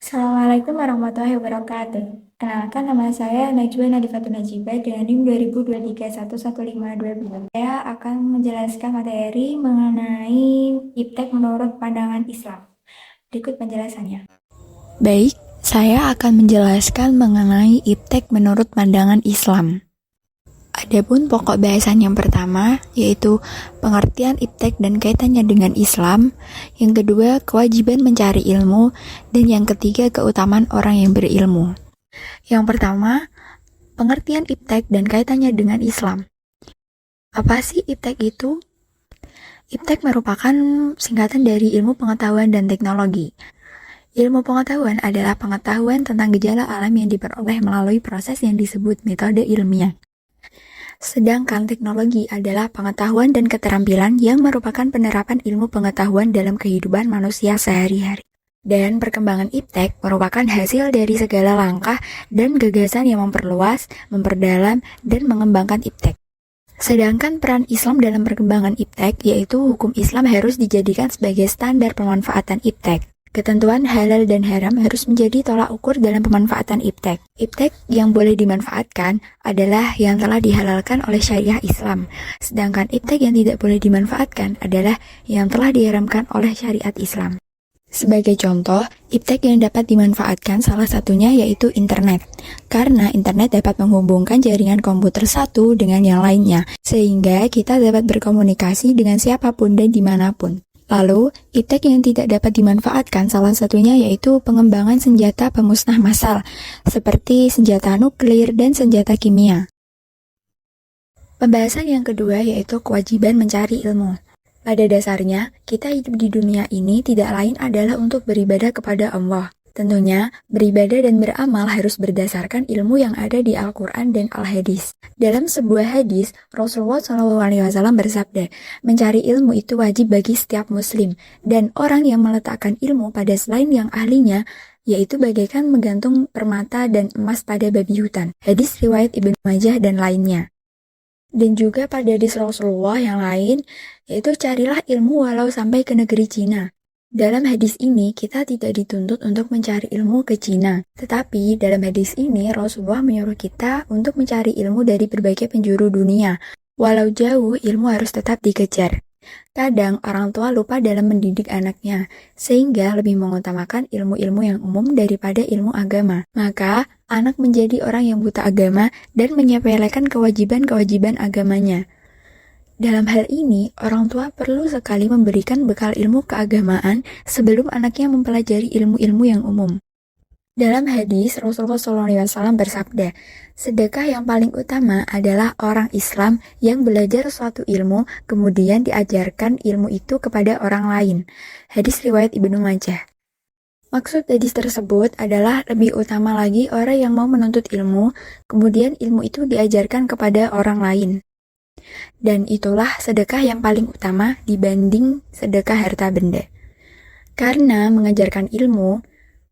Assalamualaikum warahmatullahi wabarakatuh. Kenalkan nama saya Najwa Nadifatun Najibah dengan NIM 2023111512. Saya akan menjelaskan materi mengenai iptek menurut pandangan Islam. Berikut penjelasannya. Baik, saya akan menjelaskan mengenai iptek menurut pandangan Islam. Adapun pokok bahasan yang pertama, yaitu pengertian iptek dan kaitannya dengan Islam. Yang kedua, kewajiban mencari ilmu. Dan yang ketiga, keutamaan orang yang berilmu. Yang pertama, pengertian iptek dan kaitannya dengan Islam. Apa sih iptek itu? Iptek merupakan singkatan dari ilmu pengetahuan dan teknologi. Ilmu pengetahuan adalah pengetahuan tentang gejala alam yang diperoleh melalui proses yang disebut metode ilmiah. Sedangkan teknologi adalah pengetahuan dan keterampilan yang merupakan penerapan ilmu pengetahuan dalam kehidupan manusia sehari-hari. Dan perkembangan iptek merupakan hasil dari segala langkah dan gagasan yang memperluas, memperdalam, dan mengembangkan iptek. Sedangkan peran Islam dalam perkembangan iptek, yaitu hukum Islam harus dijadikan sebagai standar pemanfaatan iptek. Ketentuan halal dan haram harus menjadi tolak ukur dalam pemanfaatan iptek. Iptek yang boleh dimanfaatkan adalah yang telah dihalalkan oleh syariah Islam. Sedangkan iptek yang tidak boleh dimanfaatkan adalah yang telah diharamkan oleh syariat Islam. Sebagai contoh, iptek yang dapat dimanfaatkan salah satunya yaitu internet. Karena internet dapat menghubungkan jaringan komputer satu dengan yang lainnya, sehingga kita dapat berkomunikasi dengan siapapun dan dimanapun. Lalu, iptek yang tidak dapat dimanfaatkan salah satunya yaitu pengembangan senjata pemusnah massal, seperti senjata nuklir dan senjata kimia. Pembahasan yang kedua yaitu kewajiban mencari ilmu. Pada dasarnya, kita hidup di dunia ini tidak lain adalah untuk beribadah kepada Allah. Tentunya, beribadah dan beramal harus berdasarkan ilmu yang ada di Al-Quran dan Al-Hadis. Dalam sebuah hadis, Rasulullah SAW bersabda, mencari ilmu itu wajib bagi setiap muslim, dan orang yang meletakkan ilmu pada selain yang ahlinya, yaitu bagaikan menggantung permata dan emas pada babi hutan. Hadis riwayat Ibnu Majah dan lainnya. Dan juga pada hadis Rasulullah yang lain, yaitu carilah ilmu walau sampai ke negeri Cina. Dalam hadis ini, kita tidak dituntut untuk mencari ilmu ke Cina. Tetapi, dalam hadis ini, Rasulullah menyuruh kita untuk mencari ilmu dari berbagai penjuru dunia. Walau jauh, ilmu harus tetap dikejar. Kadang, orang tua lupa dalam mendidik anaknya, sehingga lebih mengutamakan ilmu-ilmu yang umum daripada ilmu agama. Maka, anak menjadi orang yang buta agama dan menyepelekan kewajiban-kewajiban agamanya. Dalam hal ini, orang tua perlu sekali memberikan bekal ilmu keagamaan sebelum anaknya mempelajari ilmu-ilmu yang umum. Dalam hadis, Rasulullah SAW bersabda, sedekah yang paling utama adalah orang Islam yang belajar suatu ilmu, kemudian diajarkan ilmu itu kepada orang lain. Hadis riwayat Ibnu Majah. Maksud hadis tersebut adalah lebih utama lagi orang yang mau menuntut ilmu, kemudian ilmu itu diajarkan kepada orang lain. Dan itulah sedekah yang paling utama dibanding sedekah harta benda. Karena mengajarkan ilmu,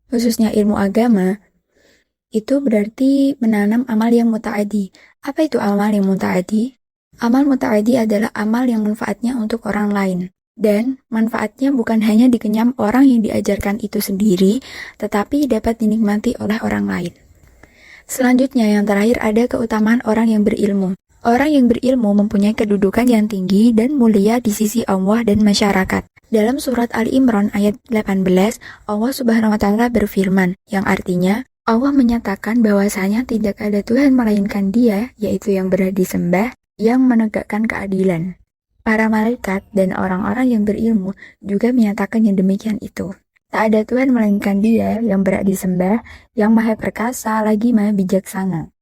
khususnya ilmu agama, itu berarti menanam amal yang muta'adi. Apa itu amal yang muta'adi? Amal muta'adi adalah amal yang manfaatnya untuk orang lain. Dan manfaatnya bukan hanya dikenyam orang yang diajarkan itu sendiri, tetapi dapat dinikmati oleh orang lain. Selanjutnya yang terakhir ada keutamaan orang yang berilmu. Orang yang berilmu mempunyai kedudukan yang tinggi dan mulia di sisi Allah dan masyarakat. Dalam surat Ali Imran ayat 18, Allah Subhanahu wa taala berfirman, yang artinya Allah menyatakan bahwasanya tidak ada Tuhan melainkan Dia, yaitu yang berhak disembah, yang menegakkan keadilan. Para malaikat dan orang-orang yang berilmu juga menyatakan yang demikian itu. Tak ada Tuhan melainkan Dia yang berhak disembah, yang maha perkasa lagi maha bijaksana.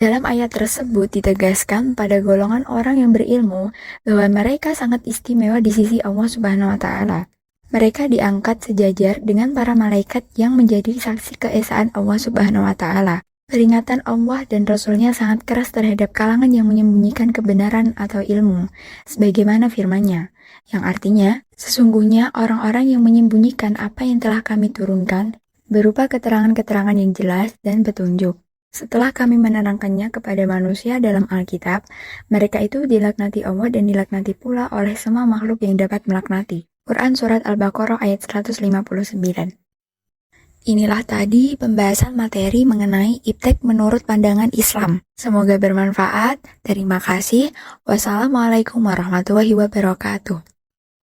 Dalam ayat tersebut ditegaskan pada golongan orang yang berilmu bahwa mereka sangat istimewa di sisi Allah Subhanahu wa taala. Mereka diangkat sejajar dengan para malaikat yang menjadi saksi keesaan Allah Subhanahu wa taala. Peringatan Allah dan Rasul-Nya sangat keras terhadap kalangan yang menyembunyikan kebenaran atau ilmu, sebagaimana firman-Nya, yang artinya, sesungguhnya orang-orang yang menyembunyikan apa yang telah kami turunkan, berupa keterangan-keterangan yang jelas dan petunjuk. Setelah kami menerangkannya kepada manusia dalam Alkitab, mereka itu dilaknati Allah dan dilaknati pula oleh semua makhluk yang dapat melaknati. Quran Surat Al-Baqarah ayat 159. Inilah tadi pembahasan materi mengenai iptek menurut pandangan Islam. Semoga bermanfaat. Terima kasih. Wassalamualaikum warahmatullahi wabarakatuh.